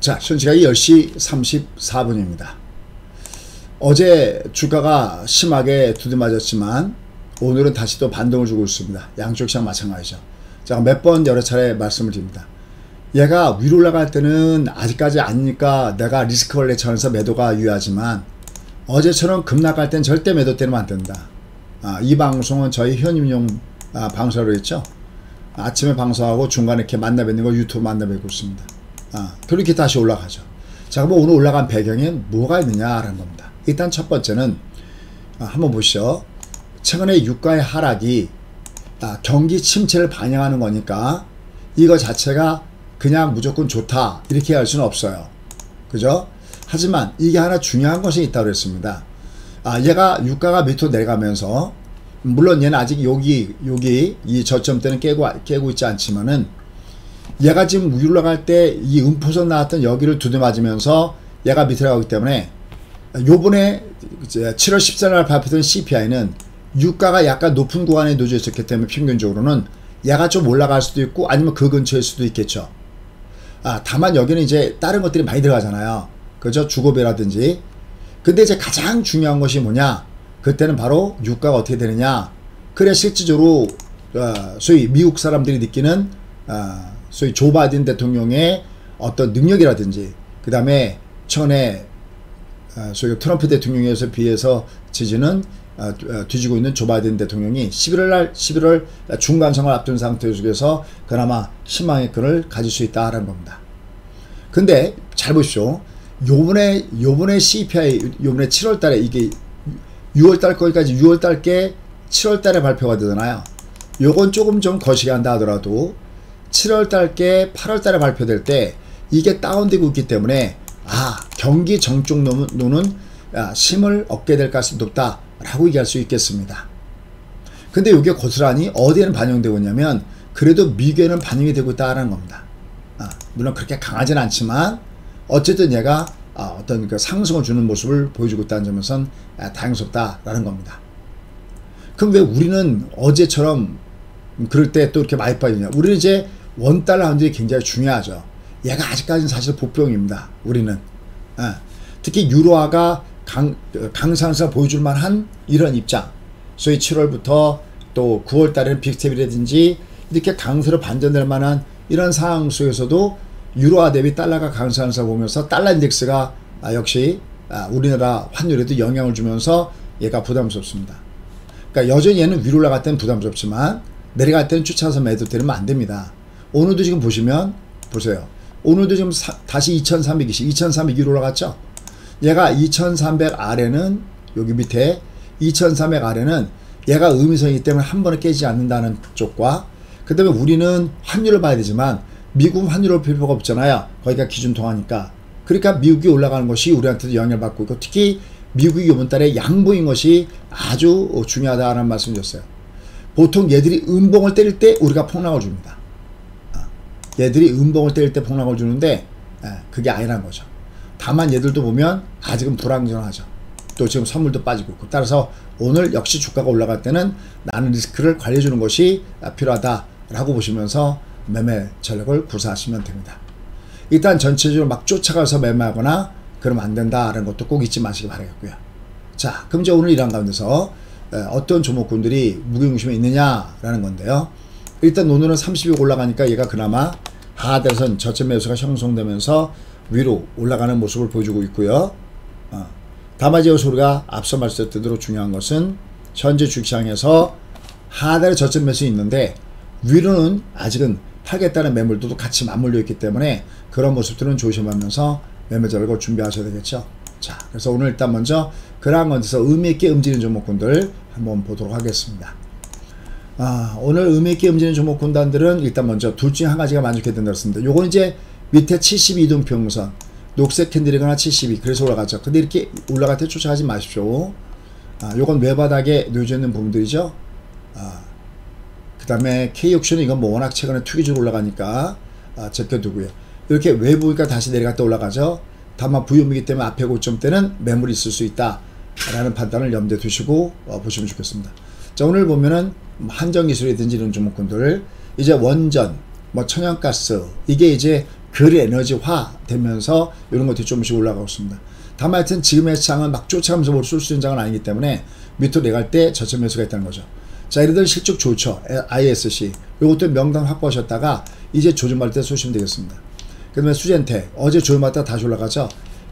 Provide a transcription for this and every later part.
자, 현재가 10시 34분입니다. 어제 주가가 심하게 두드맞았지만 오늘은 다시 또 반동을 주고 있습니다. 양쪽 시장 마찬가지죠. 제가 몇 번 여러 차례 말씀을 드립니다. 얘가 위로 올라갈 때는 아직까지 아니니까 내가 리스크 원래 차원에서 매도가 유효하지만 어제처럼 급락할 땐 절대 매도 때리면 안 된다. 이 방송은 저희 현임용 방송으로 했죠. 아침에 방송하고 중간에 이렇게 만나 뵙는 거 유튜브 만나 뵙고 있습니다. 그렇게 다시 올라가죠. 자, 그럼 오늘 올라간 배경엔 뭐가 있느냐라는 겁니다. 일단 첫 번째는 한번 보시죠. 최근에 유가의 하락이 경기 침체를 반영하는 거니까 이거 자체가 그냥 무조건 좋다 이렇게 할 수는 없어요. 그죠? 하지만 이게 하나 중요한 것이 있다고 그랬습니다. 얘가 유가가 밑으로 내려가면서 물론 얘는 아직 여기 이 저점대는 깨고 있지 않지만은 얘가 지금 위로 올라갈 때 이 음포선 나왔던 여기를 두드맞으면서 얘가 밑으로 가기 때문에 요번에 7월 14일 발표된 CPI는 유가가 약간 높은 구간에 놓여 있었기 때문에 평균적으로는 얘가 좀 올라갈 수도 있고 아니면 그 근처일 수도 있겠죠. 다만 여기는 이제 다른 것들이 많이 들어가잖아요. 그죠? 주거비라든지. 근데 이제 가장 중요한 것이 뭐냐? 그때는 바로 유가가 어떻게 되느냐? 그래 실질적으로 소위 미국 사람들이 느끼는 소위 조 바이든 대통령의 어떤 능력이라든지 그 다음에 최근에 소위 트럼프 대통령에 비해서 지지는 뒤지고 있는 조 바이든 대통령이 11월 중간선거를 앞둔 상태 속에서 그나마 희망의 끈을 가질 수 있다라는 겁니다. 근데 잘 보십시오. 요번에 CPI 요번에 7월 달에 이게 6월 달 거기까지 6월 달께 7월 달에 발표가 되잖아요. 요건 조금 좀 거시기 한다 하더라도 7월 달께 8월 달에 발표될 때 이게 다운되고 있기 때문에 경기 정쪽 노는 힘을 얻게 될 가능성이 높다 라고 얘기할 수 있겠습니다. 근데 이게 고스란히 어디에는 반영되고 있냐면 그래도 미국에는 반영이 되고 있다는 겁니다. 물론 그렇게 강하진 않지만 어쨌든 얘가 어떤 그 상승을 주는 모습을 보여주고 있다는 점에선 다행스럽다라는 겁니다. 그럼 왜 우리는 어제처럼 그럴 때 또 이렇게 많이 빠지냐? 우리는 이제 원달러 환율이 굉장히 중요하죠. 얘가 아직까지는 사실 보병입니다. 우리는. 특히 유로화가 강상승을 보여줄 만한 이런 입장. 소위 7월부터 또 9월 달에는 빅스텝이라든지 이렇게 강세로 반전될 만한 이런 상황 속에서도 유로화 대비 달러가 강상승을 보면서 달러 인덱스가 역시 우리나라 환율에도 영향을 주면서 얘가 부담스럽습니다. 그러니까 여전히 얘는 위로 올라갈 때는 부담스럽지만 내려갈 때는 쫓아서 매도 때리면 안 됩니다. 오늘도 지금 보시면 보세요. 오늘도 지금 다시 2320, 2300 올라갔죠? 얘가 2300 아래는 여기 밑에 2300 아래는 얘가 의미성이기 때문에 한 번에 깨지지 않는다는 쪽과 그 다음에 우리는 환율을 봐야 되지만 미국 환율을 볼 필요가 없잖아요. 거기가 기준 통화니까. 그러니까 미국이 올라가는 것이 우리한테도 영향을 받고 있고 특히 미국이 이번 달에 양보인 것이 아주 중요하다는 말씀을 드렸어요. 보통 얘들이 음봉을 때릴 때 우리가 폭락을 줍니다. 얘들이 음봉을 때릴 때 폭락을 주는데 그게 아니라는 거죠. 다만 얘들도 보면 아직은 불안정하죠. 또 지금 선물도 빠지고 있고 따라서 오늘 역시 주가가 올라갈 때는 나는 리스크를 관리해주는 것이 필요하다라고 보시면서 매매 전략을 구사하시면 됩니다. 일단 전체적으로 막 쫓아가서 매매하거나 그러면 안 된다라는 것도 꼭 잊지 마시기 바라겠고요. 자, 그럼 이제 오늘 이런 가운데서 어떤 종목군들이 무게중심에 있느냐라는 건데요. 일단 오늘은 30이 올라가니까 얘가 그나마 하단선 저점 매수가 형성되면서 위로 올라가는 모습을 보여주고 있고요. 다만 이제 우리가 앞서 말씀드린 대로 중요한 것은 현재 주식시장에서 하단에 저점 매수 있는데 위로는 아직은 팔겠다는 매물도 같이 맞물려 있기 때문에 그런 모습들은 조심하면서 매매 전략을 준비하셔야 되겠죠. 자, 그래서 오늘 일단 먼저 그러한 건에서 의미있게 움직이는 종목군들 한번 보도록 하겠습니다. 오늘 의미있게 움직이는 종목군단들은 일단 먼저 둘 중에 한 가지가 만족해야 된다고 했습니다. 요건 이제 밑에 72동평선 녹색 캔들이거나 72 그래서 올라가죠. 근데 이렇게 올라갈 때 쫓아가지 마십시오. 요건 외바닥에 놓여져 있는 부분들이죠. 그 다음에 K옥션은 이건 뭐 워낙 최근에 투기적으로 올라가니까 제껴두고요. 이렇게 외부가 다시 내려갈 때 올라가죠. 다만 부유이기 때문에 앞에 고점대는 매물이 있을 수 있다 라는 판단을 염두에 두시고 보시면 좋겠습니다. 자, 오늘 보면은 한정기술이든지 이런 종목군들 이제 원전 뭐 천연가스 이게 이제 글 에너지화 되면서 이런 것들이 조금씩 올라가고 있습니다. 다만 하여튼 지금의 시장은 막 쫓아가면서 뭘 쏠 수 있는 장은 아니기 때문에 밑으로 내갈 때 저점 매수가 있다는 거죠. 자, 예를 들어 실적 좋죠. ISC. 요것도 명당 확보하셨다가 이제 조정받을 때 쏘시면 되겠습니다. 그 다음에 수젠텍. 어제 조정받다가 다시 올라가죠.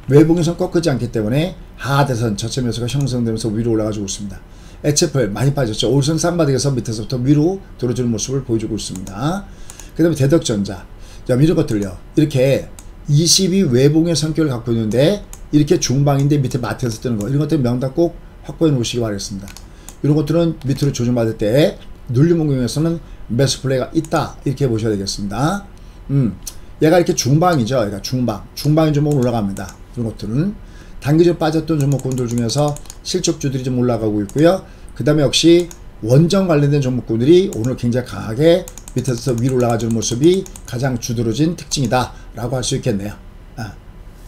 외봉에선 꺾이지 않기 때문에 하대선 저점 매수가 형성되면서 위로 올라가지고 있습니다. HFL 많이 빠졌죠. 올선 쌈바닥에서 밑에서부터 위로 들어주는 모습을 보여주고 있습니다. 그 다음에 대덕전자. 자, 이런 것들요. 이렇게 20이 외봉의 성격을 갖고 있는데 이렇게 중방인데 밑에 마트에서 뜨는 거. 이런 것들 명당 꼭 확보해 놓으시기 바라겠습니다. 이런 것들은 밑으로 조정받을 때 눌림목용에서는 매수 플레이가 있다. 이렇게 보셔야 되겠습니다. 얘가 이렇게 중방이죠. 얘가 중방인 종목은 올라갑니다. 이런 것들은 단기적으로 빠졌던 종목군들 중에서 실적주들이 좀 올라가고 있고요. 그 다음에 역시 원전 관련된 종목군들이 오늘 굉장히 강하게 밑에서 위로 올라가주는 모습이 가장 주도로진 특징이다 라고 할 수 있겠네요.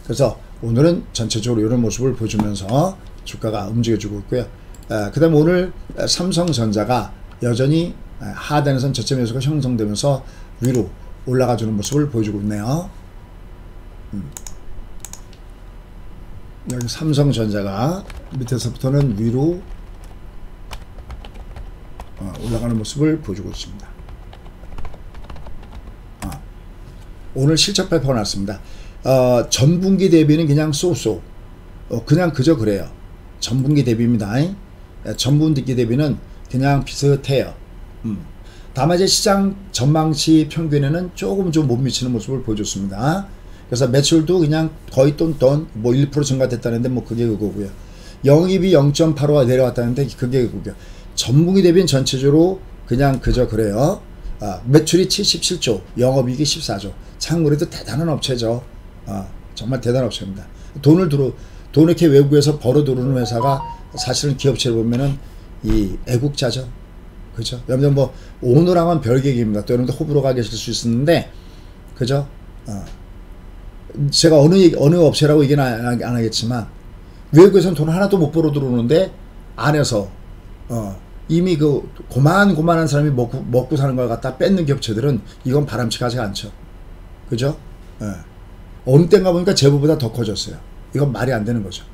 그래서 오늘은 전체적으로 이런 모습을 보여주면서 주가가 움직여주고 있고요. 그 다음에 오늘 삼성전자가 여전히 하단에선 저점 매수가 형성되면서 위로 올라가주는 모습을 보여주고 있네요. 여기 삼성전자가 밑에서부터는 위로 올라가는 모습을 보여주고 있습니다. 오늘 실적 발표가 났습니다. 전분기 대비는 그냥 쏘쏘 그냥 그저 그래요. 전분기 대비입니다. 전분기 대비는 그냥 비슷해요. 다만 이제 시장 전망치 평균에는 조금 좀 못 미치는 모습을 보여줬습니다. 그래서 매출도 그냥 거의 똔똔 뭐 1% 증가됐다는데 뭐 그게 그거고요. 영입이 0.85가 내려왔다는데 그게 그거고요. 전분기 대비는 전체적으로 그냥 그저 그래요. 매출이 77조, 영업이익이 14조. 참 그래도 대단한 업체죠. 정말 대단한 업체입니다. 돈 이렇게 외국에서 벌어 들어오는 회사가 사실은 기업체를 보면은 이 애국자죠. 그죠? 여러분들 뭐 오너랑은 별개입니다. 또 여러분들 호불호가 계실 수 있는데, 그죠? 제가 어느 업체라고 얘기는 안 하겠지만 외국에서는 돈 하나도 못 벌어 들어오는데 안에서 이미 그 고만한 사람이 먹고 사는 걸 갖다 뺏는 기업체들은 이건 바람직하지 않죠. 그죠? 어느 때인가 보니까 제보보다 더 커졌어요. 이건 말이 안 되는 거죠.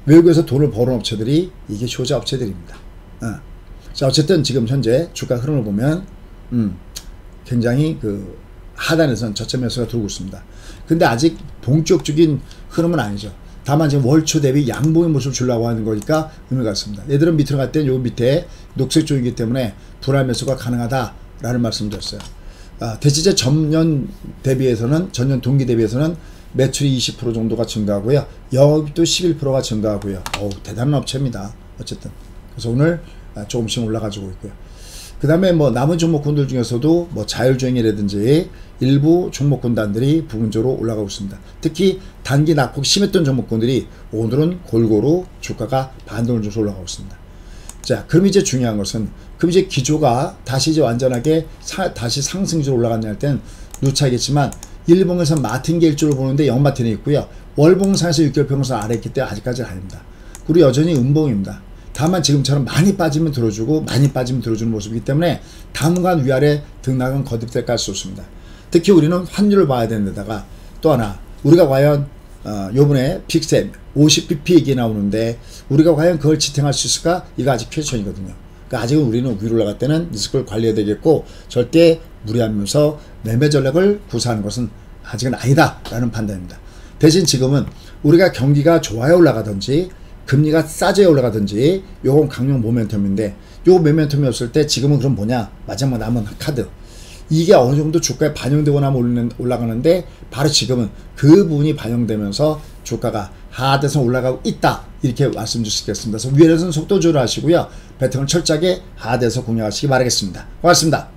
외국에서 돈을 버는 업체들이 이게 효자 업체들입니다. 자, 어쨌든 지금 현재 주가 흐름을 보면 굉장히 그 하단에선 저점 매수가 들어오고 있습니다. 근데 아직 본격적인 흐름은 아니죠. 다만 지금 월초 대비 양봉의 모습을 주려고 하는 거니까 의미가 있습니다. 얘들은 밑으로 갈 때는 요 밑에 녹색 쪽이기 때문에 불안 매수가 가능하다라는 말씀을 드렸어요. 대체제 전년 동기 대비해서는 매출이 20% 정도가 증가하고요. 영업도 11%가 증가하고요. 대단한 업체입니다. 어쨌든. 그래서 오늘 조금씩 올라가지고 있고요. 그 다음에 뭐 남은 종목군들 중에서도 뭐 자율주행이라든지 일부 종목군단들이 부분적으로 올라가고 있습니다. 특히 단기 낙폭 심했던 종목군들이 오늘은 골고루 주가가 반등을 줘서 올라가고 있습니다. 자, 그럼 이제 중요한 것은 그럼 이제 기조가 다시 이제 완전하게 다시 상승주로 올라갔냐 할 땐 누차겠지만 일봉에서 마틴 일주를 보는데 영마틴이 있고요. 월봉상에서 6개월 평균선 아래 있기 때문에 아직까지는 아닙니다. 그리고 여전히 음봉입니다. 다만 지금처럼 많이 빠지면 들어주고 많이 빠지면 들어주는 모습이기 때문에 당분간 위아래 등락은 거듭될 가능성이 없습니다. 특히 우리는 환율을 봐야 되는 데다가 또 하나 우리가 과연 요번에 픽셋 50bp 얘기 나오는데 우리가 과연 그걸 지탱할 수 있을까? 이거 아직 퀘스천이거든요. 그러니까 아직은 우리는 위로 올라갈 때는 리스크를 관리해야 되겠고 절대 무리하면서 매매 전략을 구사하는 것은 아직은 아니다 라는 판단입니다. 대신 지금은 우리가 경기가 좋아야 올라가든지 금리가 싸져야 올라가든지 요건 강력 모멘텀인데 요 모멘텀이 없을 때 지금은 그럼 뭐냐? 마지막 남은 카드. 이게 어느 정도 주가에 반영되고 나면 올라가는데 바로 지금은 그 부분이 반영되면서 주가가 하단에서 올라가고 있다. 이렇게 말씀드릴 수 있겠습니다. 그래서 위에서는 속도 조절하시고요. 배팅을 철저하게 하단에서 공략하시기 바라겠습니다. 고맙습니다.